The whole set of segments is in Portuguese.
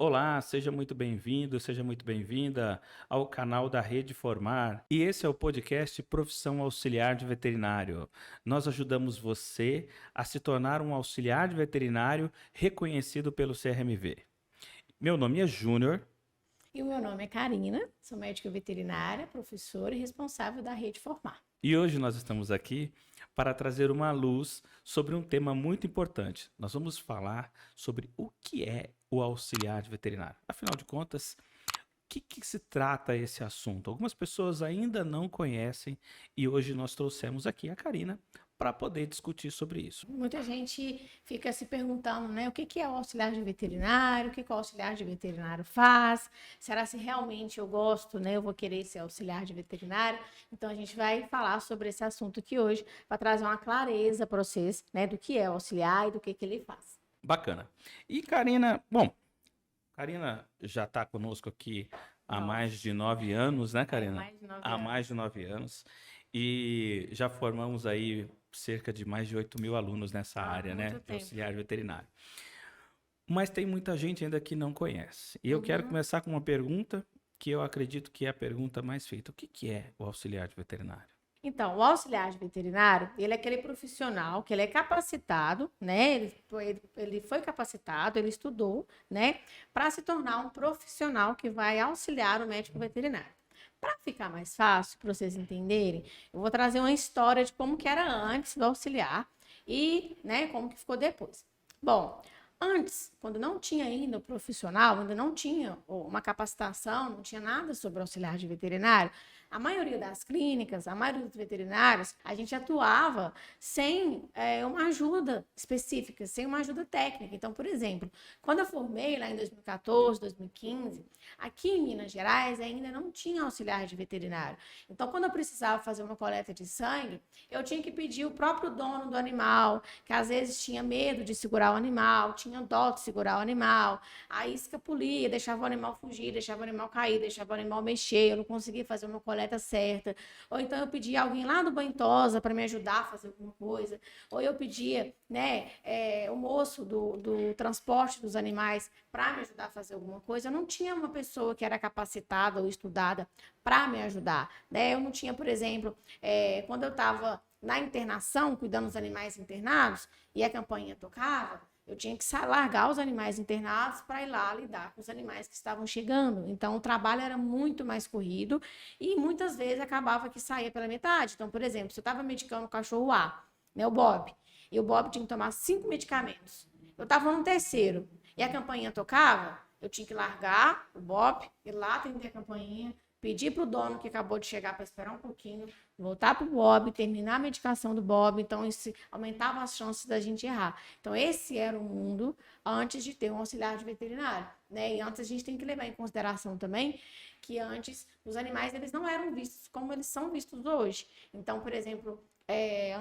Olá, seja muito bem-vindo, seja muito bem-vinda ao canal da Rede Formar. E esse é o podcast Profissão Auxiliar de Veterinário. Nós ajudamos você a se tornar um auxiliar de veterinário reconhecido pelo CRMV. Meu nome é Júnior. E o meu nome é Karina, sou médica veterinária, professora e responsável da Rede Formar. E hoje nós estamos aqui para trazer uma luz sobre um tema muito importante. Nós vamos falar sobre o que é o auxiliar de veterinário. Afinal de contas, que se trata esse assunto? Algumas pessoas ainda não conhecem e hoje nós trouxemos aqui a Karina para poder discutir sobre isso. Muita gente fica se perguntando, né, o que é o auxiliar de veterinário, o que o auxiliar de veterinário faz, será se realmente eu gosto, né, eu vou querer ser auxiliar de veterinário? Então a gente vai falar sobre esse assunto aqui hoje para trazer uma clareza para vocês, né, do que é o auxiliar e do que ele faz. Bacana. E Karina já está conosco aqui há mais de 9 anos, né, Karina? Há mais de 9 anos. E já formamos aí cerca de mais de 8.000 alunos nessa área, né, de auxiliar veterinário. Mas tem muita gente ainda que não conhece. E eu quero começar com uma pergunta que eu acredito que é a pergunta mais feita. O que é o auxiliar de veterinário? Então, o auxiliar de veterinário, ele é aquele profissional que ele é capacitado, né? Ele foi capacitado, ele estudou, né? Para se tornar um profissional que vai auxiliar o médico veterinário. Para ficar mais fácil, para vocês entenderem, eu vou trazer uma história de como que era antes do auxiliar e, né, como que ficou depois. Bom, antes, quando não tinha ainda o profissional, ainda não tinha uma capacitação, não tinha nada sobre auxiliar de veterinário, a maioria das clínicas, a maioria dos veterinários, a gente atuava sem uma ajuda específica, sem uma ajuda técnica. Então, por exemplo, quando eu formei lá em 2014, 2015, aqui em Minas Gerais ainda não tinha auxiliar de veterinário. Então, quando eu precisava fazer uma coleta de sangue, eu tinha que pedir o próprio dono do animal, que às vezes tinha medo de segurar o animal, tinha dó de segurar o animal, aí escapulia, deixava o animal fugir, deixava o animal cair, deixava o animal mexer, eu não conseguia fazer uma coleta certa, ou então eu pedia alguém lá do Banhosa para me ajudar a fazer alguma coisa, ou eu pedia, né, o moço do transporte dos animais para me ajudar a fazer alguma coisa. Eu não tinha uma pessoa que era capacitada ou estudada para me ajudar, né? Eu não tinha, por exemplo, quando eu estava na internação, cuidando dos animais internados, e a campainha tocava, eu tinha que largar os animais internados para ir lá lidar com os animais que estavam chegando. Então, o trabalho era muito mais corrido e muitas vezes acabava que saía pela metade. Então, por exemplo, se eu estava medicando o cachorro A, né, o Bob, e o Bob tinha que tomar 5 medicamentos. Eu estava no terceiro e a campainha tocava, eu tinha que largar o Bob, ir lá atender a campainha, pedir para o dono que acabou de chegar para esperar um pouquinho, voltar para o Bob, terminar a medicação do Bob. Então, isso aumentava as chances da gente errar. Então, esse era o mundo antes de ter um auxiliar de veterinário, né? E antes a gente tem que levar em consideração também que antes os animais eles não eram vistos como eles são vistos hoje. Então, por exemplo,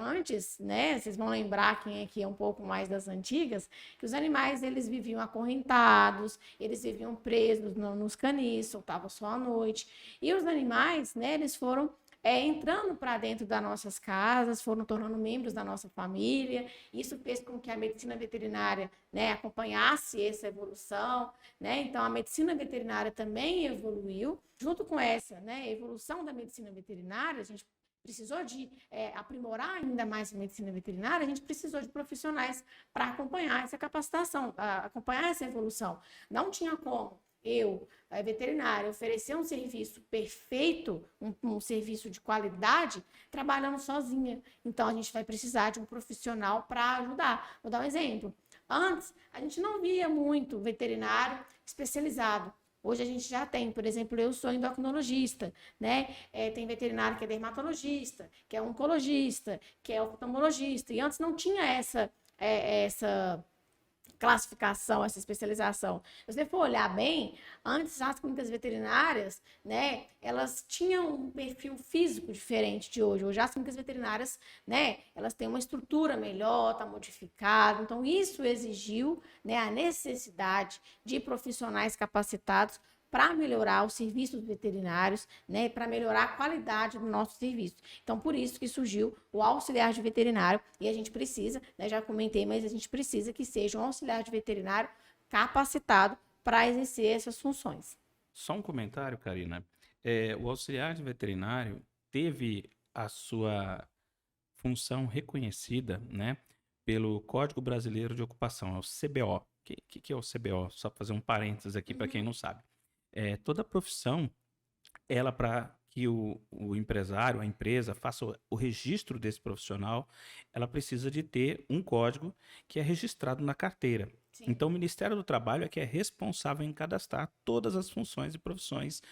antes, né, vocês vão lembrar quem aqui é um pouco mais das antigas, que os animais eles viviam acorrentados, eles viviam presos nos canis, soltavam só à noite. E os animais, né, eles foram entrando para dentro das nossas casas, foram tornando membros da nossa família. Isso fez com que a medicina veterinária, né, acompanhasse essa evolução, né? Então, a medicina veterinária também evoluiu. Junto com essa, né, evolução da medicina veterinária, a gente precisou de aprimorar ainda mais a medicina veterinária, a gente precisou de profissionais para acompanhar essa capacitação, acompanhar essa evolução. Não tinha como eu, veterinária, oferecer um serviço perfeito, um serviço de qualidade, trabalhando sozinha. Então, a gente vai precisar de um profissional para ajudar. Vou dar um exemplo. Antes, a gente não via muito veterinário especializado. Hoje a gente já tem, por exemplo, eu sou endocrinologista, né? Tem veterinário que é dermatologista, que é oncologista, que é oftalmologista. E antes não tinha essa classificação, essa especialização. Se você for olhar bem, antes as clínicas veterinárias, né, elas tinham um perfil físico diferente de hoje. Hoje as clínicas veterinárias, né, elas têm uma estrutura melhor, está modificada. Então isso exigiu, né, a necessidade de profissionais capacitados para melhorar os serviços veterinários, né, para melhorar a qualidade do nosso serviço. Então, por isso que surgiu o auxiliar de veterinário, e a gente precisa, né, já comentei, mas a gente precisa que seja um auxiliar de veterinário capacitado para exercer essas funções. Só um comentário, Karina. O auxiliar de veterinário teve a sua função reconhecida, né, pelo Código Brasileiro de Ocupação, é o CBO. O que é o CBO? Só para fazer um parênteses aqui para quem não sabe. Toda profissão, ela, para que o empresário, a empresa, faça o registro desse profissional, ela precisa de ter um código que é registrado na carteira. Sim. Então, o Ministério do Trabalho é que é responsável em cadastrar todas as funções e profissões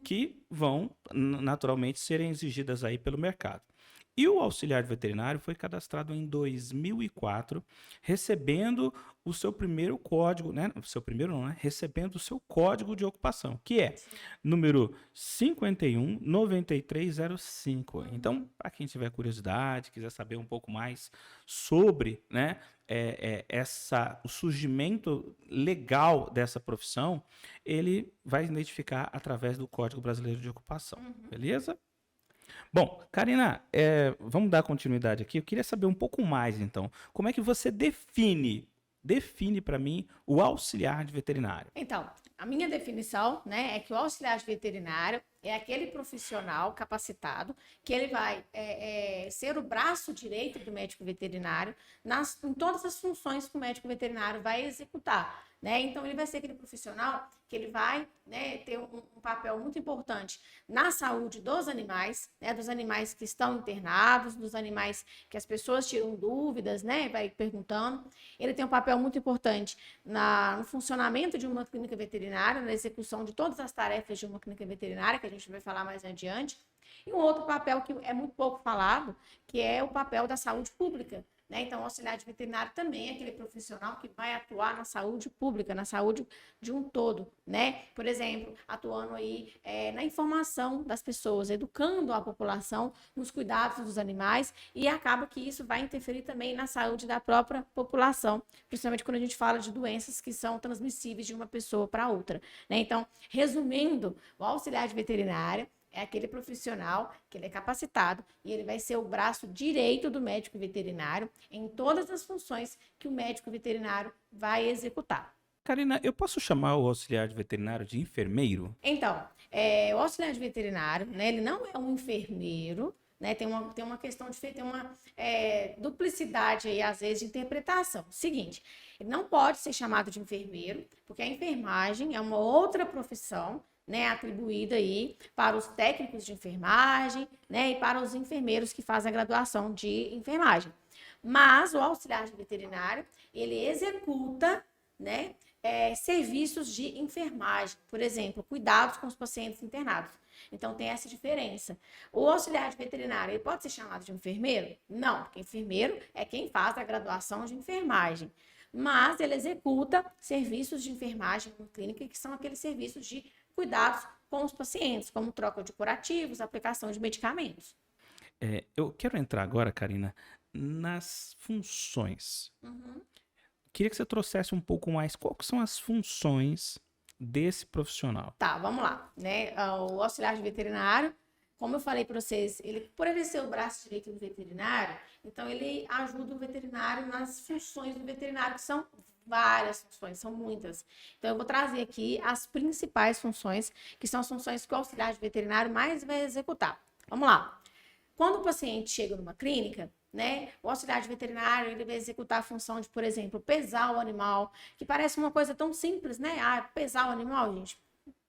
que vão, naturalmente, serem exigidas aí pelo mercado. E o auxiliar veterinário foi cadastrado em 2004, recebendo o seu primeiro código, né? O seu primeiro não, né? Recebendo o seu código de ocupação, que é número 519305. Então, para quem tiver curiosidade, quiser saber um pouco mais sobre, né, o surgimento legal dessa profissão, ele vai identificar através do Código Brasileiro de Ocupação, beleza? Bom, Karina, vamos dar continuidade aqui. Eu queria saber um pouco mais, então. Como é que você define para mim o auxiliar de veterinário? Então, a minha definição, né, é que o auxiliar de veterinário é aquele profissional capacitado que ele vai ser o braço direito do médico veterinário em todas as funções que o médico veterinário vai executar, né? Então, ele vai ser aquele profissional que ele vai, né, ter um papel muito importante na saúde dos animais, né, dos animais que estão internados, dos animais que as pessoas tiram dúvidas, né, vai perguntando. Ele tem um papel muito importante no funcionamento de uma clínica veterinária, na execução de todas as tarefas de uma clínica veterinária, que a gente vai falar mais adiante. E um outro papel que é muito pouco falado, que é o papel da saúde pública, né? Então, o auxiliar de veterinário também é aquele profissional que vai atuar na saúde pública, na saúde de um todo, né? Por exemplo, atuando aí na informação das pessoas, educando a população nos cuidados dos animais, e acaba que isso vai interferir também na saúde da própria população, principalmente quando a gente fala de doenças que são transmissíveis de uma pessoa para outra, né? Então, resumindo, o auxiliar de veterinário é aquele profissional que ele é capacitado e ele vai ser o braço direito do médico veterinário em todas as funções que o médico veterinário vai executar. Karina, eu posso chamar o auxiliar de veterinário de enfermeiro? Então, o auxiliar de veterinário, né, ele não é um enfermeiro, né, tem uma questão de tem uma duplicidade aí, às vezes, de interpretação. Seguinte, ele não pode ser chamado de enfermeiro, porque a enfermagem é uma outra profissão, né, atribuída aí para os técnicos de enfermagem, né, e para os enfermeiros que fazem a graduação de enfermagem. Mas o auxiliar de veterinário, ele executa, né, serviços de enfermagem, por exemplo, cuidados com os pacientes internados. Então, tem essa diferença. O auxiliar de veterinário, ele pode ser chamado de enfermeiro? Não, porque enfermeiro é quem faz a graduação de enfermagem. Mas ele executa serviços de enfermagem na clínica, que são aqueles serviços de cuidados com os pacientes, como troca de curativos, aplicação de medicamentos. Eu quero entrar agora, Karina, nas funções. Queria que você trouxesse um pouco mais quais são as funções desse profissional. Tá, vamos lá, né? O auxiliar de veterinário, como eu falei para vocês, por ele ser o braço direito do veterinário, então ele ajuda o veterinário nas funções do veterinário, que são várias funções, são muitas. Então, eu vou trazer aqui as principais funções, que são as funções que o auxiliar de veterinário mais vai executar. Vamos lá. Quando o paciente chega numa clínica, né, o auxiliar de veterinário, ele vai executar a função de, por exemplo, pesar o animal, que parece uma coisa tão simples, né? Pesar o animal, gente.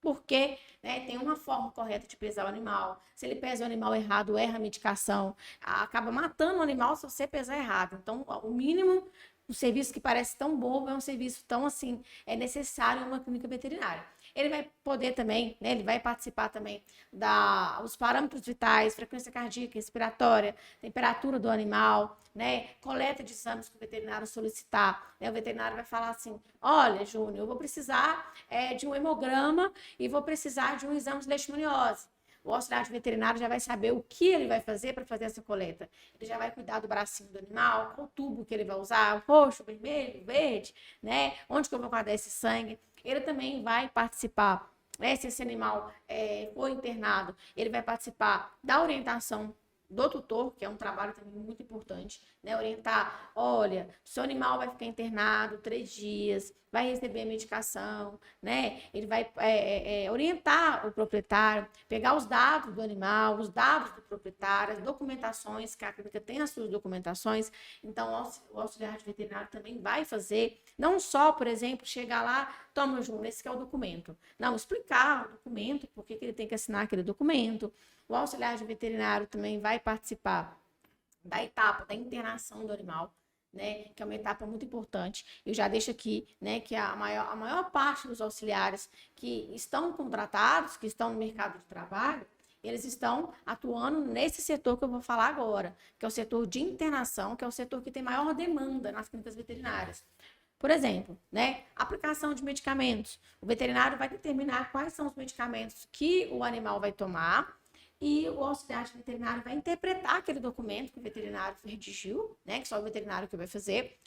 Porque, né, tem uma forma correta de pesar o animal. Se ele pesa o animal errado, erra a medicação, acaba matando o animal se você pesar errado. Então, o mínimo, um serviço que parece tão bobo, é um serviço tão assim, é necessário em uma clínica veterinária. Ele vai poder também, né, ele vai participar também dos parâmetros vitais, frequência cardíaca, respiratória, temperatura do animal, né, coleta de exames que o veterinário solicitar. Né, o veterinário vai falar assim, olha, Júnior, eu vou precisar de um hemograma e vou precisar de um exame de leishmaniose. O auxiliar de veterinário já vai saber o que ele vai fazer para fazer essa coleta. Ele já vai cuidar do bracinho do animal, qual tubo que ele vai usar, roxo, vermelho, verde, né? Onde que eu vou guardar esse sangue. Ele também vai participar, né? Se esse animal for internado, ele vai participar da orientação do tutor, que é um trabalho também muito importante, né? Orientar, olha, seu animal vai ficar internado 3 dias, vai receber a medicação, né? Ele vai orientar o proprietário, pegar os dados do animal, os dados do proprietário, as documentações, que a clínica tem as suas documentações, então o auxiliar de veterinário também vai fazer, não só, por exemplo, chegar lá, toma, Júnior, esse que é o documento. Não, explicar o documento, por que ele tem que assinar aquele documento. O auxiliar de veterinário também vai participar da etapa da internação do animal, né, que é uma etapa muito importante. Eu já deixo aqui, né, que a maior parte dos auxiliares que estão contratados, que estão no mercado de trabalho, eles estão atuando nesse setor que eu vou falar agora, que é o setor de internação, que é o setor que tem maior demanda nas clínicas veterinárias. Por exemplo, né, aplicação de medicamentos. O veterinário vai determinar quais são os medicamentos que o animal vai tomar, e o auxiliar de veterinário vai interpretar aquele documento que o veterinário redigiu, né, que só o veterinário que vai fazer,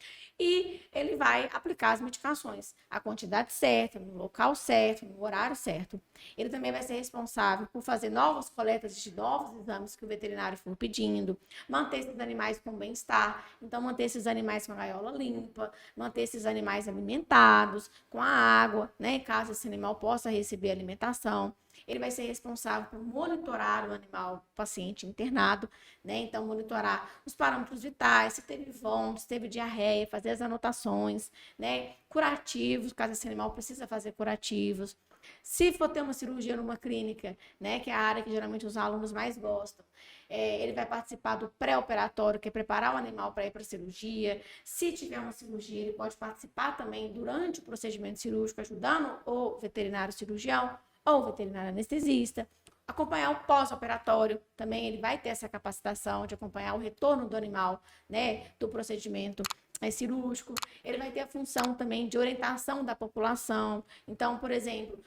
e ele vai aplicar as medicações, a quantidade certa, no local certo, no horário certo. Ele também vai ser responsável por fazer novas coletas de novos exames que o veterinário for pedindo, manter esses animais com bem-estar, então manter esses animais com a gaiola limpa, manter esses animais alimentados, com a água, né, caso esse animal possa receber alimentação. Ele vai ser responsável por monitorar o animal, o paciente internado, né? Então, monitorar os parâmetros vitais, se teve vômito, se teve diarreia, fazer as anotações, né? Curativos, caso esse animal precisa fazer curativos. Se for ter uma cirurgia numa clínica, né? Que é a área que geralmente os alunos mais gostam, ele vai participar do pré-operatório, que é preparar o animal para ir para a cirurgia. Se tiver uma cirurgia, ele pode participar também durante o procedimento cirúrgico, ajudando o veterinário cirurgião ou veterinário anestesista, acompanhar o pós-operatório, também ele vai ter essa capacitação de acompanhar o retorno do animal, né, do procedimento cirúrgico. Ele vai ter a função também de orientação da população. Então, por exemplo,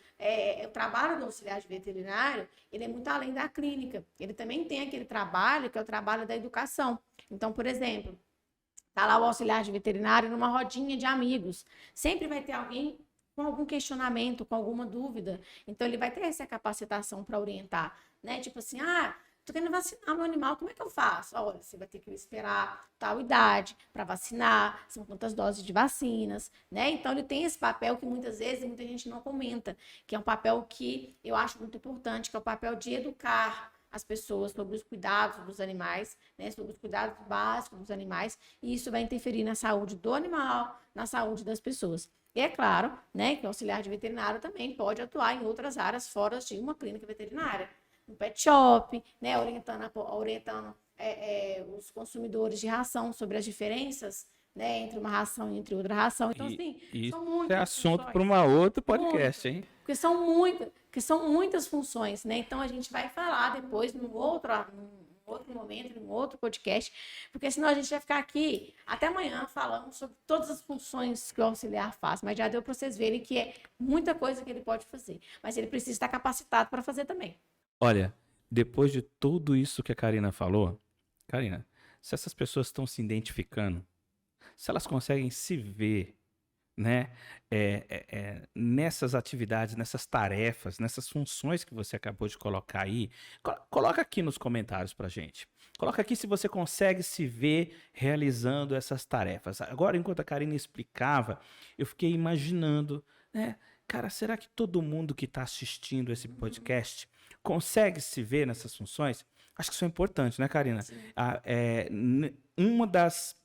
o trabalho do auxiliar de veterinário, ele é muito além da clínica. Ele também tem aquele trabalho que é o trabalho da educação. Então, por exemplo, tá lá o auxiliar de veterinário numa rodinha de amigos. Sempre vai ter alguém com algum questionamento, com alguma dúvida. Então, ele vai ter essa capacitação para orientar, né? Tipo assim, tô querendo vacinar meu animal, como é que eu faço? Olha, você vai ter que esperar tal idade para vacinar, são quantas doses de vacinas, né? Então, ele tem esse papel que muitas vezes muita gente não comenta, que é um papel que eu acho muito importante, que é o papel de educar as pessoas sobre os cuidados dos animais, né, sobre os cuidados básicos dos animais, e isso vai interferir na saúde do animal, na saúde das pessoas. E é claro, né, que o auxiliar de veterinário também pode atuar em outras áreas fora de uma clínica veterinária, no pet shop, né, orientando os consumidores de ração sobre as diferenças, né, entre uma ração e entre outra ração. Então, assim, são muitas. É assunto para uma outra podcast, hein? Porque são muitas funções, né? Então, a gente vai falar depois num outro momento, num outro podcast, porque senão a gente vai ficar aqui até amanhã falando sobre todas as funções que o auxiliar faz, mas já deu para vocês verem que é muita coisa que ele pode fazer, mas ele precisa estar capacitado para fazer também. Olha, depois de tudo isso que a Karina falou, Karina, se essas pessoas estão se identificando, se elas conseguem se ver, né, nessas atividades, nessas tarefas, nessas funções que você acabou de colocar aí, coloca aqui nos comentários pra gente. Coloca aqui se você consegue se ver realizando essas tarefas. Agora, enquanto a Karina explicava, eu fiquei imaginando, né, cara, será que todo mundo que está assistindo esse podcast consegue se ver nessas funções? Acho que isso é importante, né, Karina? Uma das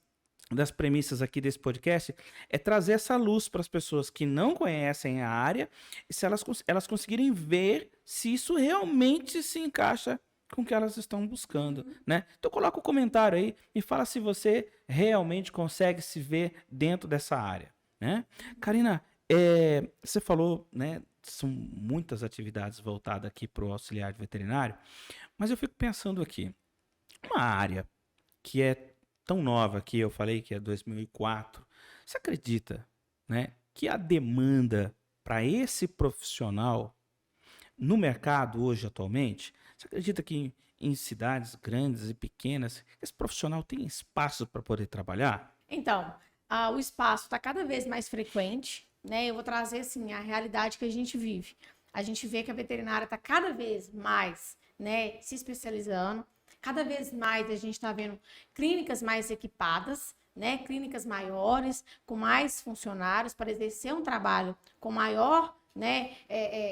premissas aqui desse podcast é trazer essa luz para as pessoas que não conhecem a área, e se elas conseguirem ver se isso realmente se encaixa com o que elas estão buscando, né? Então coloca o comentário aí e fala se você realmente consegue se ver dentro dessa área, né? Karina, você falou, né? São muitas atividades voltadas aqui para o auxiliar de veterinário, mas eu fico pensando aqui, uma área que é tão nova que eu falei que é 2004, você acredita, né, que a demanda para esse profissional no mercado hoje atualmente, você acredita que em cidades grandes e pequenas, esse profissional tem espaço para poder trabalhar? Então, o espaço está cada vez mais frequente, né? Eu vou trazer assim a realidade que a gente vive. A gente vê que a veterinária está cada vez mais, né, se especializando. Cada vez mais a gente está vendo clínicas mais equipadas, né? Clínicas maiores, com mais funcionários, para exercer um trabalho com maior, né,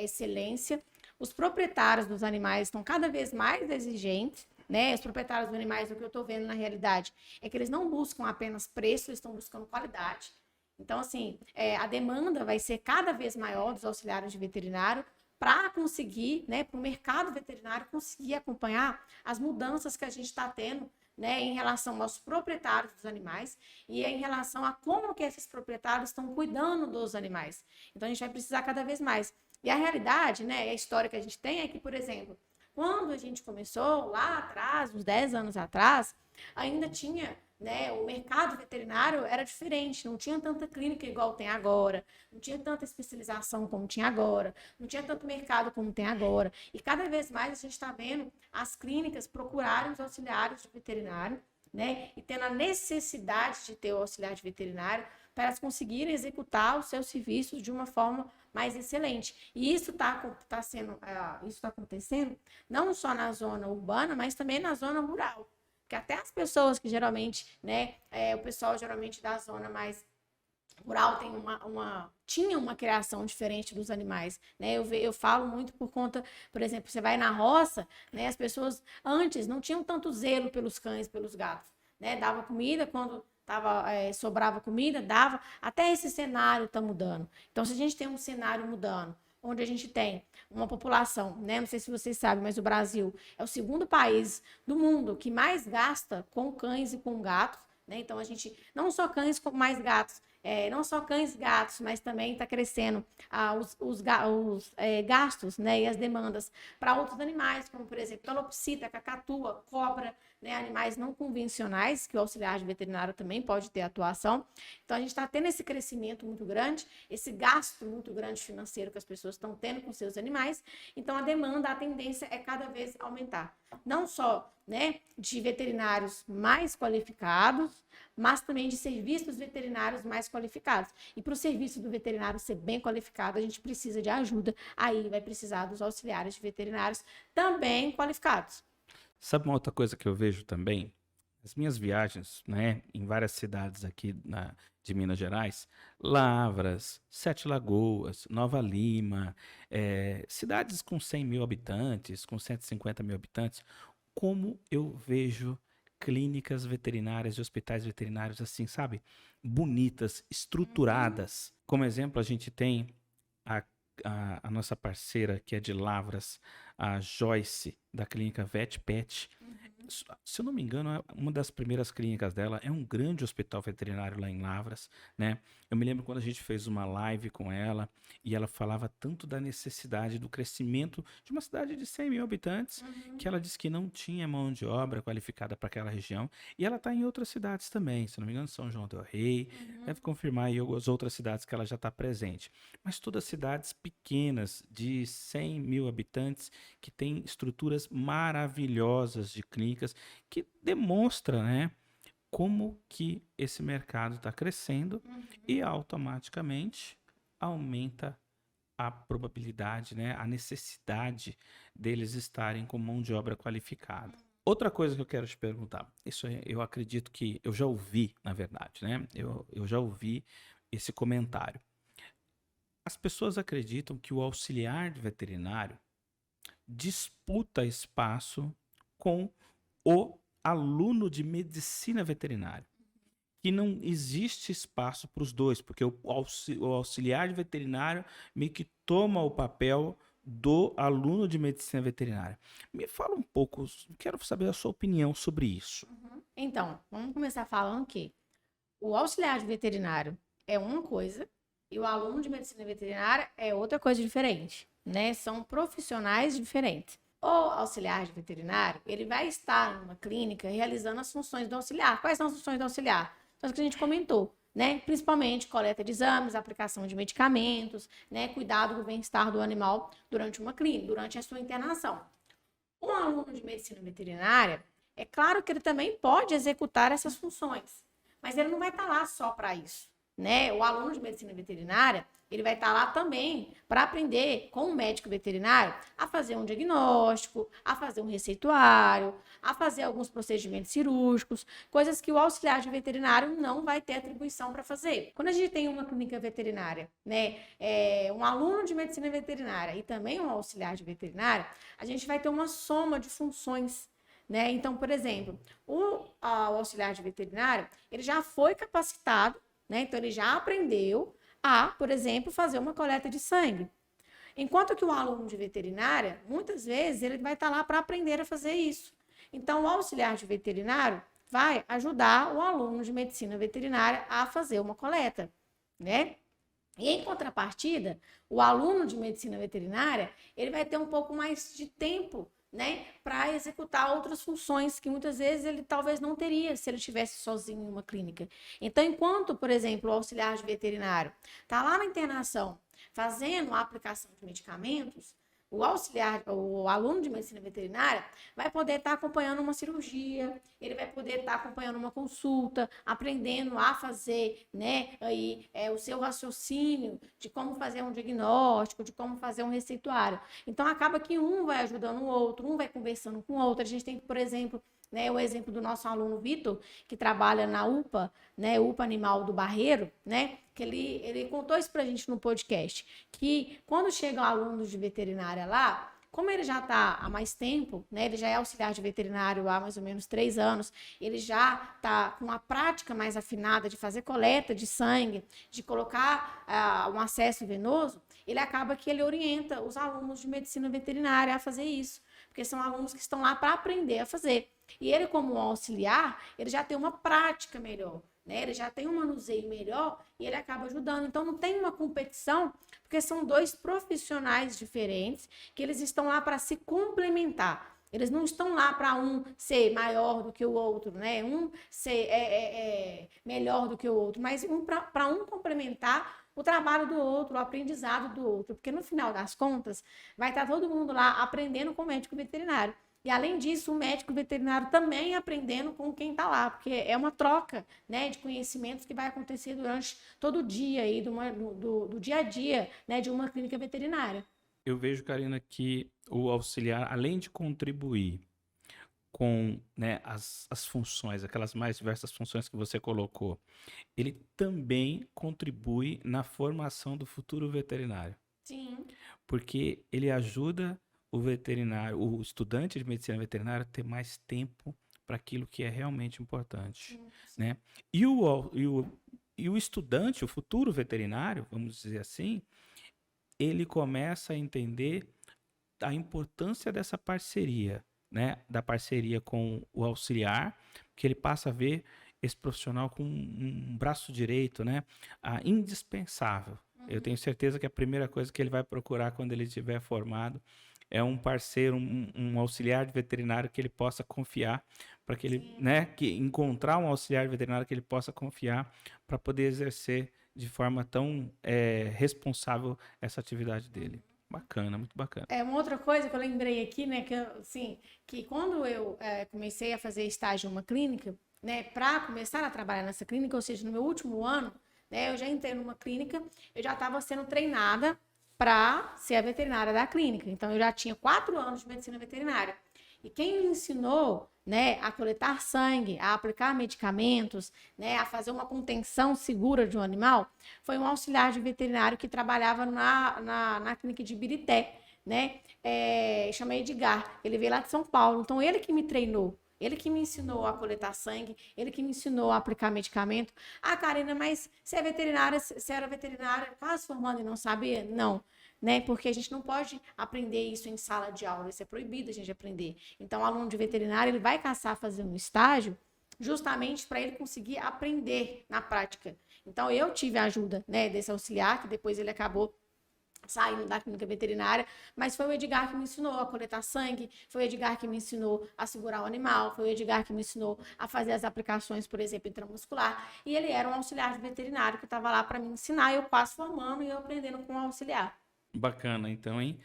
excelência. Os proprietários dos animais estão cada vez mais exigentes, né? Os proprietários dos animais, o que eu estou vendo na realidade é que eles não buscam apenas preço, eles estão buscando qualidade. Então, assim, a demanda vai ser cada vez maior dos auxiliares de veterinário para conseguir, né, para o mercado veterinário conseguir acompanhar as mudanças que a gente está tendo, né, em relação aos proprietários dos animais e em relação a como que esses proprietários estão cuidando dos animais. Então, a gente vai precisar cada vez mais. E a realidade, né, a história que a gente tem é que, por exemplo, quando a gente começou lá atrás, uns 10 anos atrás, ainda tinha, né, o mercado veterinário era diferente, não tinha tanta clínica igual tem agora, não tinha tanta especialização como tinha agora, não tinha tanto mercado como tem agora. E cada vez mais a gente está vendo as clínicas procurarem os auxiliares de veterinário, né, e tendo a necessidade de ter o auxiliar de veterinário para elas conseguirem executar os seus serviços de uma forma mais excelente. E isso está acontecendo não só na zona urbana, mas também na zona rural. Porque até as pessoas que geralmente, né, o pessoal geralmente da zona mais rural tinha uma criação diferente dos animais, né? Eu falo muito por conta, por exemplo, você vai na roça, né, as pessoas antes não tinham tanto zelo pelos cães, pelos gatos, né? Dava comida quando sobrava comida, dava. Até esse cenário está mudando. Então, se a gente tem um cenário mudando, onde a gente tem uma população, né? Não sei se vocês sabem, mas o Brasil é o segundo país do mundo que mais gasta com cães e com gatos, né? Então, a gente, não só cães com mais gatos, não só cães e gatos, mas também está crescendo os gastos, né? E as demandas para outros animais, como, por exemplo, calopsita, cacatua, cobra, né, animais não convencionais, que o auxiliar de veterinário também pode ter atuação. Então, a gente está tendo esse crescimento muito grande, esse gasto muito grande financeiro que as pessoas estão tendo com seus animais. Então, a demanda, a tendência é cada vez aumentar. Não só, né, de veterinários mais qualificados, mas também de serviços veterinários mais qualificados. E para o serviço do veterinário ser bem qualificado, a gente precisa de ajuda. Aí vai precisar dos auxiliares de veterinários também qualificados. Sabe uma outra coisa que eu vejo também? As minhas viagens, né, em várias cidades aqui de Minas Gerais, Lavras, Sete Lagoas, Nova Lima, cidades com 100 mil habitantes, com 150 mil habitantes, como eu vejo clínicas veterinárias e hospitais veterinários assim, sabe? Bonitas, estruturadas. Como exemplo, a gente tem a, a nossa parceira que é de Lavras, a Joyce, da clínica Vet Pet. Se eu não me engano, uma das primeiras clínicas dela é um grande hospital veterinário lá em Lavras, né? Eu me lembro quando a gente fez uma live com ela e ela falava tanto da necessidade do crescimento de uma cidade de 100 mil habitantes, que ela disse que não tinha mão de obra qualificada para aquela região. E ela está em outras cidades também, se não me engano, São João del Rei, deve confirmar aí as outras cidades que ela já está presente. Mas todas cidades pequenas, de 100 mil habitantes, que têm estruturas maravilhosas de clínicas, que demonstra, né, como que esse mercado está crescendo e automaticamente aumenta a probabilidade, né, a necessidade deles estarem com mão de obra qualificada. Outra coisa que eu quero te perguntar, isso eu acredito que eu já ouvi, na verdade, né? Eu já ouvi esse comentário. As pessoas acreditam que o auxiliar de veterinário disputa espaço com o aluno de medicina veterinária. Que não existe espaço para os dois, porque o auxiliar de veterinário meio que toma o papel do aluno de medicina veterinária. Me fala um pouco, quero saber a sua opinião sobre isso. Então, vamos começar falando que o auxiliar de veterinário é uma coisa e o aluno de medicina veterinária é outra coisa diferente, né? São profissionais diferentes. O auxiliar de veterinário, ele vai estar numa clínica realizando as funções do auxiliar. Quais são as funções do auxiliar? São as que a gente comentou, né? Principalmente coleta de exames, aplicação de medicamentos, né? Cuidado com o bem-estar do animal durante uma clínica, durante a sua internação. Um aluno de medicina veterinária, é claro que ele também pode executar essas funções, mas ele não vai estar lá só para isso, né, o aluno de medicina veterinária, ele vai estar lá também para aprender com o médico veterinário a fazer um diagnóstico, a fazer um receituário, a fazer alguns procedimentos cirúrgicos, coisas que o auxiliar de veterinário não vai ter atribuição para fazer. Quando a gente tem uma clínica veterinária, né, um aluno de medicina veterinária e também um auxiliar de veterinária, a gente vai ter uma soma de funções, né? Então, por exemplo, o auxiliar de veterinário, ele já foi capacitado, né? Então, ele já aprendeu a, por exemplo, fazer uma coleta de sangue. Enquanto que o aluno de veterinária, muitas vezes, ele vai estar lá para aprender a fazer isso. Então, o auxiliar de veterinário vai ajudar o aluno de medicina veterinária a fazer uma coleta, né? E em contrapartida, o aluno de medicina veterinária, ele vai ter um pouco mais de tempo, né, para executar outras funções que muitas vezes ele talvez não teria se ele estivesse sozinho em uma clínica. Então, enquanto, por exemplo, o auxiliar de veterinário está lá na internação fazendo a aplicação de medicamentos, o auxiliar, o aluno de medicina veterinária vai poder estar acompanhando uma cirurgia, ele vai poder estar acompanhando uma consulta, aprendendo a fazer, né, aí, o seu raciocínio de como fazer um diagnóstico, de como fazer um receituário. Então, acaba que um vai ajudando o outro, um vai conversando com o outro. A gente tem, por exemplo, né, o exemplo do nosso aluno Vitor, que trabalha na UPA, né, UPA Animal do Barreiro, né, que ele contou isso pra gente no podcast, que quando chegam alunos de veterinária lá, como ele já está há mais tempo, né, ele já é auxiliar de veterinário há mais ou menos 3 anos, ele já está com a prática mais afinada de fazer coleta de sangue, de colocar um acesso venoso, ele acaba que ele orienta os alunos de medicina veterinária a fazer isso, porque são alunos que estão lá para aprender a fazer. E ele, como auxiliar, ele já tem uma prática melhor, né? Ele já tem um manuseio melhor e ele acaba ajudando. Então, não tem uma competição, porque são 2 profissionais diferentes que eles estão lá para se complementar. Eles não estão lá para um ser maior do que o outro, né? Um ser melhor do que o outro, mas para um complementar o trabalho do outro, o aprendizado do outro. Porque no final das contas, vai estar todo mundo lá aprendendo com o médico veterinário. E, além disso, o médico veterinário também aprendendo com quem está lá, porque é uma troca, né, de conhecimentos que vai acontecer durante todo o dia aí, do dia a dia, né, de uma clínica veterinária. Eu vejo, Karina, que o auxiliar, além de contribuir com, né, as funções, aquelas mais diversas funções que você colocou, ele também contribui na formação do futuro veterinário. Sim. Porque ele ajuda o veterinário, o estudante de medicina veterinária, a ter mais tempo para aquilo que é realmente importante, Sim. né? E o estudante, o futuro veterinário, vamos dizer assim, ele começa a entender a importância dessa parceria, né? Da parceria com o auxiliar, que ele passa a ver esse profissional com um braço direito, né? Indispensável. Eu tenho certeza que a primeira coisa que ele vai procurar quando ele estiver formado é um parceiro, um auxiliar de veterinário que ele possa confiar, para que ele, né, que encontrar um auxiliar veterinário que ele possa confiar para poder exercer de forma tão responsável essa atividade dele. Bacana, muito bacana. Uma outra coisa que eu lembrei aqui, né, que quando eu comecei a fazer estágio em uma clínica, né, para começar a trabalhar nessa clínica, ou seja, no meu último ano, né, eu já entrei numa clínica, eu já estava sendo treinada para ser a veterinária da clínica. Então, eu já tinha 4 anos de medicina veterinária. E quem me ensinou, né, a coletar sangue, a aplicar medicamentos, né, a fazer uma contenção segura de um animal, foi um auxiliar de veterinário que trabalhava na clínica de Ibirité, né? Chamei Edgar. Ele veio lá de São Paulo. Então, ele que me treinou. Ele que me ensinou a coletar sangue, ele que me ensinou a aplicar medicamento. Ah, Karina, mas você é veterinária, você era veterinária, quase formando e não sabia? Não, né? Porque a gente não pode aprender isso em sala de aula, isso é proibido a gente aprender. Então, o aluno de veterinária, ele vai caçar fazendo um estágio justamente para ele conseguir aprender na prática. Então, eu tive a ajuda, né, desse auxiliar, que depois ele acabou saindo da clínica veterinária, mas foi o Edgar que me ensinou a coletar sangue, foi o Edgar que me ensinou a segurar o animal, foi o Edgar que me ensinou a fazer as aplicações, por exemplo, intramuscular, e ele era um auxiliar de veterinário que estava lá para me ensinar, eu quase formando e eu aprendendo com o auxiliar. Bacana, então, hein?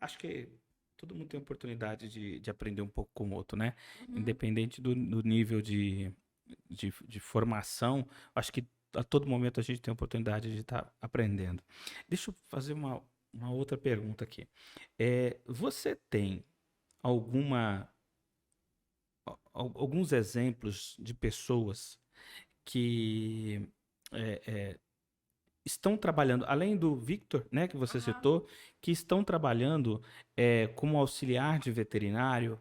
Acho que todo mundo tem oportunidade de aprender um pouco com o outro, né? Independente do nível de formação, acho que a todo momento a gente tem a oportunidade de estar aprendendo. Deixa eu fazer uma outra pergunta aqui. Você tem alguns exemplos de pessoas que é, é, estão trabalhando, além do Victor, né, que você citou, que estão trabalhando como auxiliar de veterinário,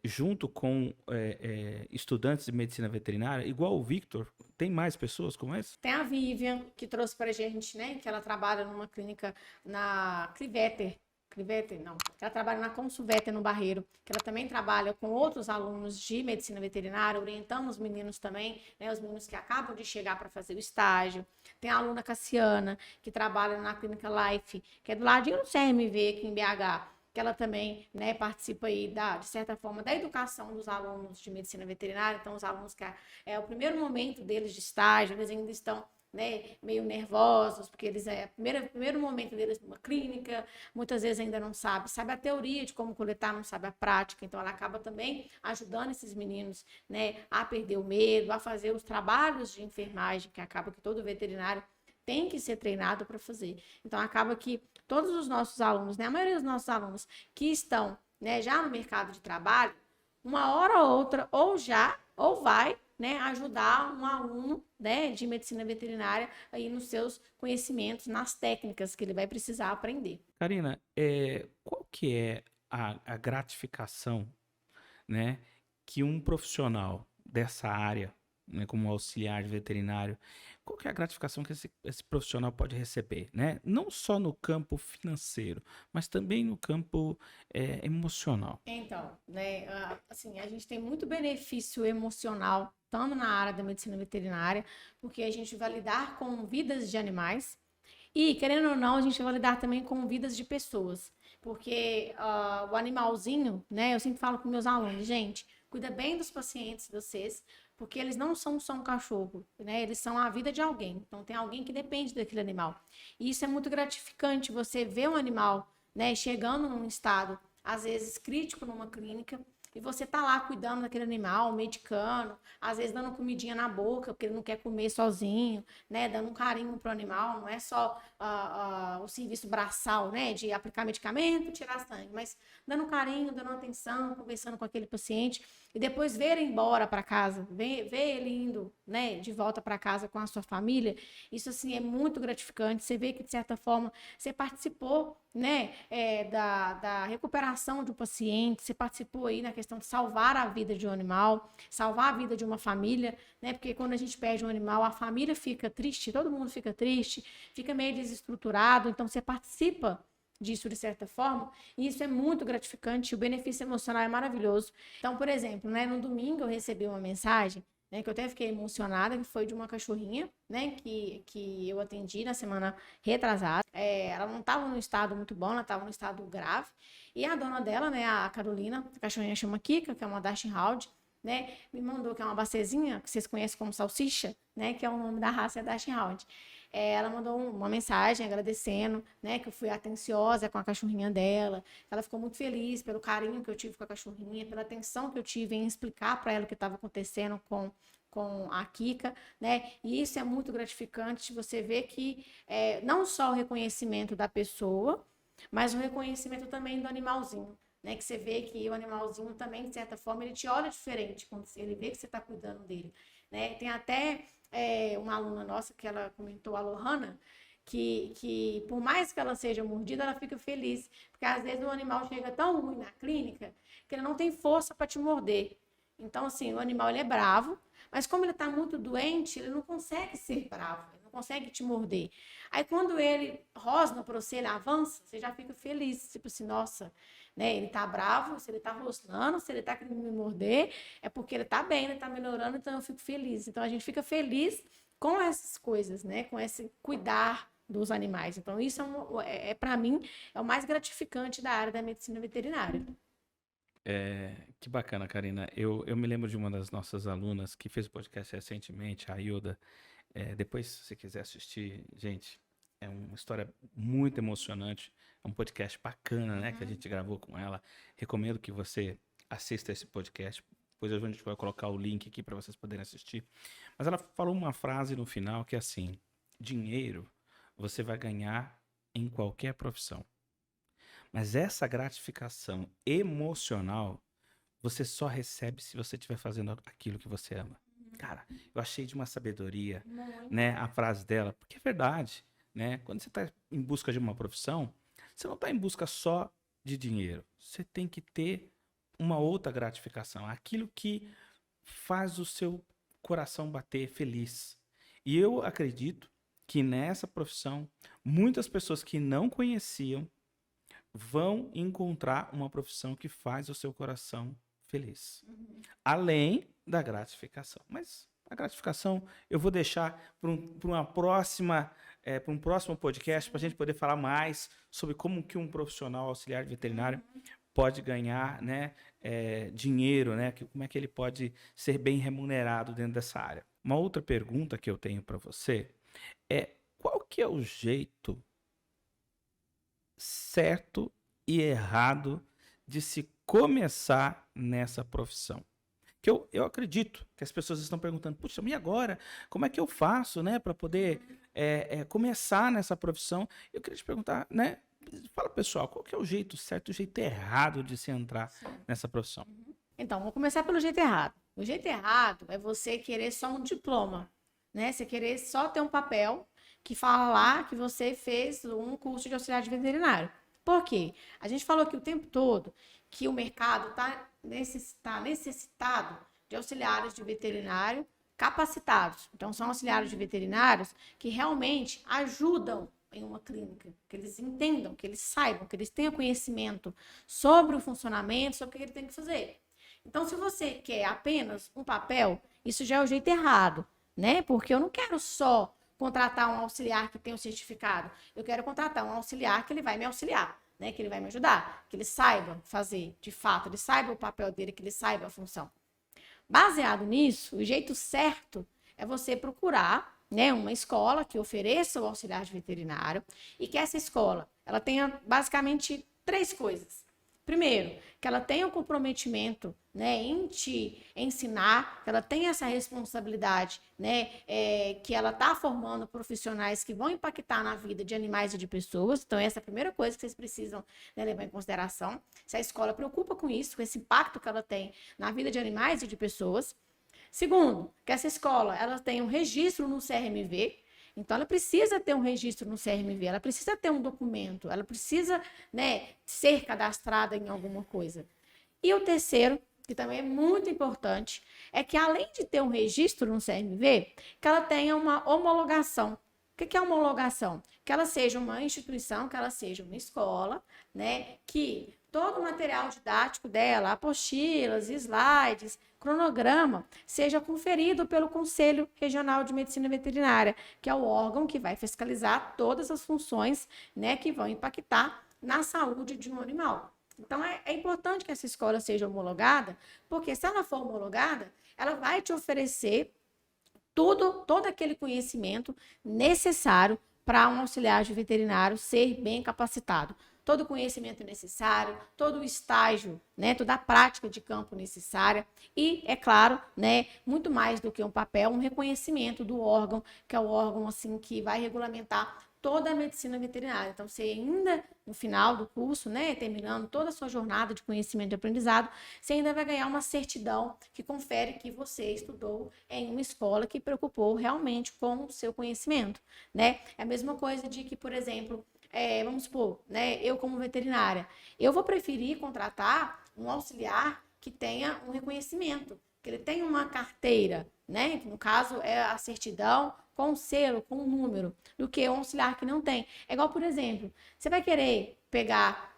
junto com estudantes de medicina veterinária, igual o Victor? Tem mais pessoas como essa? Tem a Vivian, que trouxe pra gente, né, que ela trabalha numa clínica na Cliveter, não, ela trabalha na Consulveter no Barreiro, que ela também trabalha com outros alunos de medicina veterinária, orientando os meninos também, né, os meninos que acabam de chegar para fazer o estágio. Tem a aluna Cassiana, que trabalha na clínica Life, que é do ladinho do CMV aqui em BH, que ela também, né, participa aí de certa forma da educação dos alunos de medicina veterinária. Então os alunos que é o primeiro momento deles de estágio, eles ainda estão, né, meio nervosos, porque eles primeiro momento deles numa clínica, muitas vezes ainda não sabe a teoria de como coletar, não sabe a prática, então ela acaba também ajudando esses meninos, né, a perder o medo, a fazer os trabalhos de enfermagem, que acaba que todo veterinário tem que ser treinado para fazer. Então acaba que todos os nossos alunos, né, a maioria dos nossos alunos que estão, né, já no mercado de trabalho, uma hora ou outra, ou vai, né, ajudar um aluno, né, de medicina veterinária aí nos seus conhecimentos, nas técnicas que ele vai precisar aprender. Karina, qual que é a gratificação, né, que um profissional dessa área, né, como auxiliar de veterinário, qual que é a gratificação que esse profissional pode receber, né? Não só no campo financeiro, mas também no campo emocional. Então, né, assim, a gente tem muito benefício emocional, tanto na área da medicina veterinária, porque a gente vai lidar com vidas de animais e, querendo ou não, a gente vai lidar também com vidas de pessoas, porque o animalzinho, né, eu sempre falo com meus alunos, gente, cuida bem dos pacientes de vocês, porque eles não são só um cachorro, né, eles são a vida de alguém, então tem alguém que depende daquele animal. E isso é muito gratificante, você ver um animal, né, chegando num estado às vezes crítico numa clínica, e você tá lá cuidando daquele animal, medicando, às vezes dando comidinha na boca, porque ele não quer comer sozinho, né? Dando um carinho pro animal, não é só o serviço braçal, né? De aplicar medicamento, tirar sangue, mas dando carinho, dando atenção, conversando com aquele paciente, e depois ver ele embora para casa, ver ele indo, né? De volta para casa com a sua família, isso assim é muito gratificante. Você vê que de certa forma você participou, né, da recuperação de um paciente, você participou aí na questão de salvar a vida de um animal, salvar a vida de uma família, né, porque quando a gente perde um animal, a família fica triste, todo mundo fica triste, fica meio desestruturado, então você participa disso de certa forma, e isso é muito gratificante, o benefício emocional é maravilhoso. Então, por exemplo, né, no domingo eu recebi uma mensagem, né, que eu até fiquei emocionada, que foi de uma cachorrinha, né, que eu atendi na semana retrasada. Ela não estava num estado muito bom, ela estava num estado grave, e a dona dela, né, a Carolina, a cachorrinha chama Kika, que é uma Dachshund, né, me mandou, que é uma bacezinha, que vocês conhecem como salsicha, né, que é o nome da raça, é Dachshund. Ela mandou uma mensagem agradecendo, né, que eu fui atenciosa com a cachorrinha dela. Ela ficou muito feliz pelo carinho que eu tive com a cachorrinha, pela atenção que eu tive em explicar para ela o que estava acontecendo com a Kika, né? E isso é muito gratificante, você ver que não só o reconhecimento da pessoa, mas o reconhecimento também do animalzinho, né? Que você vê que o animalzinho também, de certa forma, ele te olha diferente quando ele vê que você está cuidando dele, né? Tem até uma aluna nossa que ela comentou, a Lohana, que por mais que ela seja mordida, ela fica feliz, porque às vezes o animal chega tão ruim na clínica que ele não tem força para te morder. Então, assim, o animal ele é bravo, mas como ele está muito doente, ele não consegue ser bravo, ele não consegue te morder. Aí quando ele rosna para você, ele avança, você já fica feliz, tipo assim, nossa, né? Ele tá bravo, se ele tá rosnando, se ele tá querendo me morder, é porque ele tá bem, ele tá melhorando, então eu fico feliz. Então a gente fica feliz com essas coisas, né? Com esse cuidar dos animais. Então isso para mim, é o mais gratificante da área da medicina veterinária. Que bacana, Karina. Eu me lembro de uma das nossas alunas que fez o podcast recentemente, a Hilda. Depois, se você quiser assistir, gente, é uma história muito emocionante. É um podcast bacana, né? Que a gente gravou com ela. Recomendo que você assista esse podcast. depois a gente vai colocar o link aqui para vocês poderem assistir. Mas ela falou uma frase no final que é assim: dinheiro você vai ganhar em qualquer profissão. Mas essa gratificação emocional você só recebe se você estiver fazendo aquilo que você ama. Cara, eu achei de uma sabedoria, né, a frase dela, porque é verdade, né? Quando você está em busca de uma profissão, você não está em busca só de dinheiro. Você tem que ter uma outra gratificação, aquilo que faz o seu coração bater feliz. E eu acredito que nessa profissão, muitas pessoas que não conheciam vão encontrar uma profissão que faz o seu coração feliz. Além da gratificação. Mas a gratificação eu vou deixar para um próximo podcast, para a gente poder falar mais sobre como que um profissional auxiliar de veterinário pode ganhar, né, dinheiro, né, como é que ele pode ser bem remunerado dentro dessa área. Uma outra pergunta que eu tenho para você é: qual que é o jeito certo e errado de se começar nessa profissão? Que eu acredito que as pessoas estão perguntando: puxa, e agora? Como é que eu faço, né, para poder começar nessa profissão? Eu queria te perguntar, né? Fala, pessoal, qual que é o jeito certo e o jeito errado de se entrar nessa profissão? Então, vamos começar pelo jeito errado. O jeito errado é você querer só um diploma, né? Você querer só ter um papel que fala lá que você fez um curso de auxiliar de veterinário. Por quê? A gente falou aqui o tempo todo que o mercado está necessitado de auxiliares de veterinário capacitados. Então, são auxiliares de veterinários que realmente ajudam em uma clínica, que eles entendam, que eles saibam, que eles tenham conhecimento sobre o funcionamento, sobre o que ele tem que fazer. Então, se você quer apenas um papel, isso já é o jeito errado, né? Porque eu não quero só contratar um auxiliar que tem um certificado. Eu quero contratar um auxiliar que ele vai me auxiliar, né? Que ele vai me ajudar, que ele saiba fazer, de fato, ele saiba o papel dele, que ele saiba a função. Baseado nisso, o jeito certo é você procurar, né, uma escola que ofereça o auxiliar de veterinário e que essa escola ela tenha basicamente 3 coisas. Primeiro, que ela tenha um comprometimento, né, em te ensinar, que ela tenha essa responsabilidade, né, que ela está formando profissionais que vão impactar na vida de animais e de pessoas. Então, essa é a primeira coisa que vocês precisam, né, levar em consideração. Se a escola preocupa com isso, com esse impacto que ela tem na vida de animais e de pessoas. Segundo, que essa escola ela tenha um registro no CRMV. Então, ela precisa ter um registro no CRMV, ela precisa ter um documento, ela precisa, né, ser cadastrada em alguma coisa. E o terceiro, que também é muito importante, é que além de ter um registro no CRMV, que ela tenha uma homologação. O que é homologação? Que ela seja uma instituição, que ela seja uma escola, né, que todo o material didático dela, apostilas, slides, cronograma, seja conferido pelo Conselho Regional de Medicina Veterinária, que é o órgão que vai fiscalizar todas as funções, né, que vão impactar na saúde de um animal. Então, é importante que essa escola seja homologada, porque se ela for homologada, ela vai te oferecer todo aquele conhecimento necessário para um auxiliar de veterinário ser bem capacitado. Todo o conhecimento necessário, todo o estágio, né, toda a prática de campo necessária e, é claro, né, muito mais do que um papel, um reconhecimento do órgão, que é o órgão assim que vai regulamentar toda a medicina veterinária. Então, você ainda, no final do curso, né, terminando toda a sua jornada de conhecimento e aprendizado, você ainda vai ganhar uma certidão que confere que você estudou em uma escola que preocupou realmente com o seu conhecimento, né? É a mesma coisa de que, por exemplo, vamos supor, né, eu como veterinária, eu vou preferir contratar um auxiliar que tenha um reconhecimento, que ele tenha uma carteira, né? No caso, é a certidão com um selo, com um número, do que um auxiliar que não tem. É igual, por exemplo, você vai querer pegar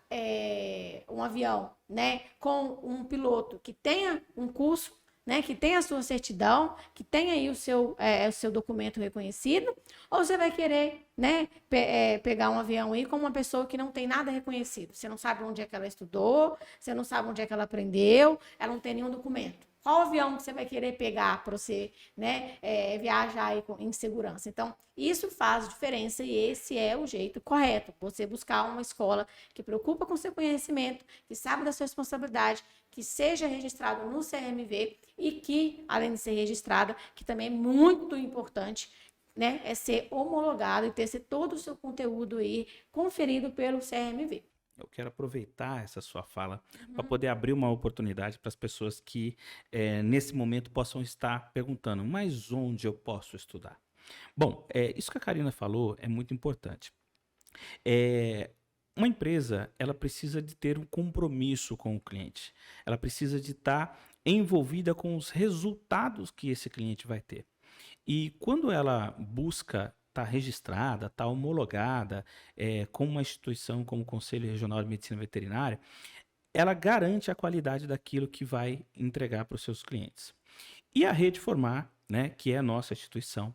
um avião, né, com um piloto que tenha um curso, né, que tenha a sua certidão, que tenha aí o seu documento reconhecido, ou você vai querer, né, pegar um avião aí com uma pessoa que não tem nada reconhecido. Você não sabe onde é que ela estudou, você não sabe onde é que ela aprendeu, ela não tem nenhum documento. Qual avião que você vai querer pegar para você, né, viajar aí em segurança? Então, isso faz diferença e esse é o jeito correto. Você buscar uma escola que preocupa com seu conhecimento, que sabe da sua responsabilidade, que seja registrado no CRMV e que, além de ser registrada, que também é muito importante, né, é ser homologado e ter todo o seu conteúdo aí conferido pelo CRMV. Eu quero aproveitar essa sua fala para poder abrir uma oportunidade para as pessoas que nesse momento possam estar perguntando, mas onde eu posso estudar? Bom, isso que a Karina falou é muito importante. Uma empresa, ela precisa de ter um compromisso com o cliente. Ela precisa de estar envolvida com os resultados que esse cliente vai ter. E quando ela busca estar registrada, estar homologada com uma instituição como o Conselho Regional de Medicina Veterinária, ela garante a qualidade daquilo que vai entregar para os seus clientes. E a Rede Formar, né, que é a nossa instituição,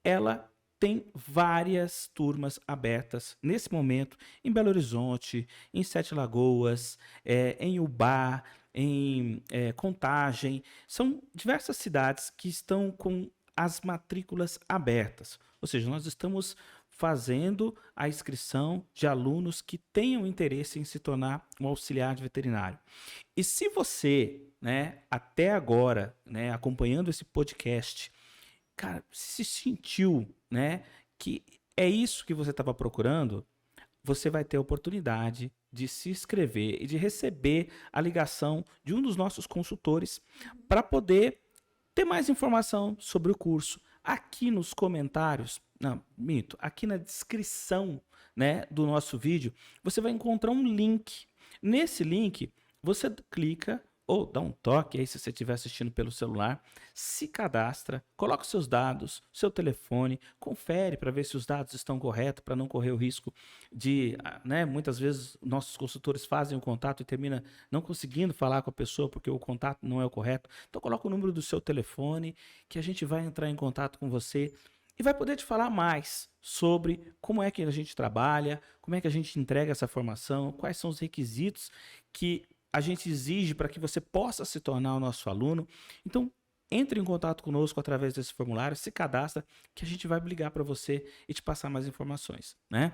ela tem várias turmas abertas nesse momento em Belo Horizonte, em Sete Lagoas, em Ubá, em Contagem. São diversas cidades que estão com as matrículas abertas. Ou seja, nós estamos fazendo a inscrição de alunos que tenham interesse em se tornar um auxiliar de veterinário. E se você, né, até agora, né, acompanhando esse podcast, cara, se sentiu, né, que é isso que você estava procurando, você vai ter a oportunidade de se inscrever e de receber a ligação de um dos nossos consultores para poder ter mais informação sobre o curso. Aqui nos comentários, não, minto, aqui na descrição, né, do nosso vídeo, você vai encontrar um link. Nesse link, você clica ou dá um toque aí se você estiver assistindo pelo celular, se cadastra, coloca os seus dados, seu telefone, confere para ver se os dados estão corretos, para não correr o risco de, né, muitas vezes nossos consultores fazem o contato e termina não conseguindo falar com a pessoa porque o contato não é o correto. Então coloca o número do seu telefone que a gente vai entrar em contato com você e vai poder te falar mais sobre como é que a gente trabalha, como é que a gente entrega essa formação, quais são os requisitos que a gente exige para que você possa se tornar o nosso aluno. Então, entre em contato conosco através desse formulário, se cadastra, que a gente vai ligar para você e te passar mais informações, né?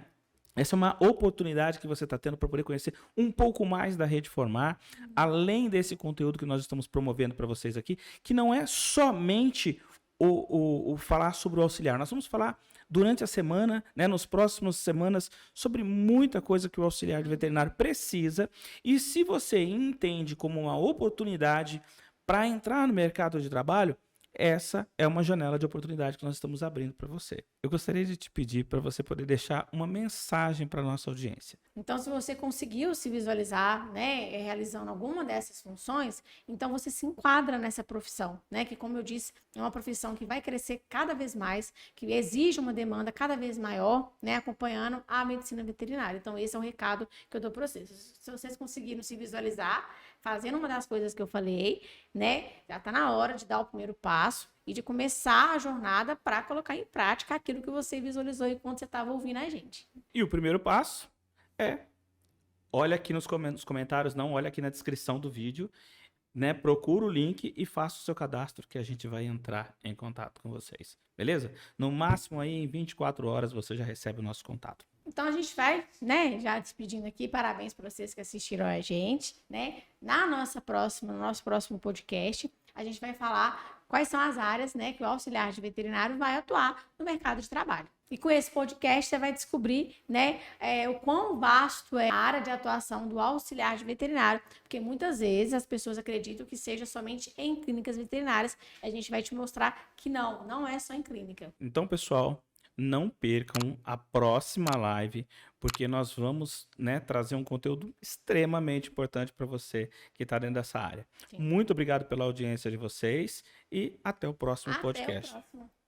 Essa é uma oportunidade que você está tendo para poder conhecer um pouco mais da Rede Formar, além desse conteúdo que nós estamos promovendo para vocês aqui, que não é somente o falar sobre o auxiliar. Nós vamos falar durante a semana, né, nas próximas semanas, sobre muita coisa que o auxiliar de veterinário precisa. E se você entende como uma oportunidade para entrar no mercado de trabalho, essa é uma janela de oportunidade que nós estamos abrindo para você. Eu gostaria de te pedir para você poder deixar uma mensagem para a nossa audiência. Então, se você conseguiu se visualizar, né, realizando alguma dessas funções, então você se enquadra nessa profissão, né, que, como eu disse, é uma profissão que vai crescer cada vez mais, que exige uma demanda cada vez maior, né, acompanhando a medicina veterinária. Então, esse é o recado que eu dou para vocês. Se vocês conseguiram se visualizar fazendo uma das coisas que eu falei, né, já está na hora de dar o primeiro passo e de começar a jornada para colocar em prática aquilo que você visualizou enquanto você estava ouvindo a gente. E o primeiro passo olha aqui nos comentários, não, olha aqui na descrição do vídeo, né? Procura o link e faça o seu cadastro que a gente vai entrar em contato com vocês, beleza? No máximo aí em 24 horas você já recebe o nosso contato. Então a gente vai, né, já despedindo aqui, parabéns para vocês que assistiram a gente, né? No nosso próximo podcast, a gente vai falar quais são as áreas, né, que o auxiliar de veterinário vai atuar no mercado de trabalho. E com esse podcast você vai descobrir, né, o quão vasto é a área de atuação do auxiliar de veterinário, porque muitas vezes as pessoas acreditam que seja somente em clínicas veterinárias. A gente vai te mostrar que não é só em clínica. Então, pessoal, não percam a próxima live, porque nós vamos, né, trazer um conteúdo extremamente importante para você que está dentro dessa área. Sim. Muito obrigado pela audiência de vocês e até o próximo podcast. Até o próximo.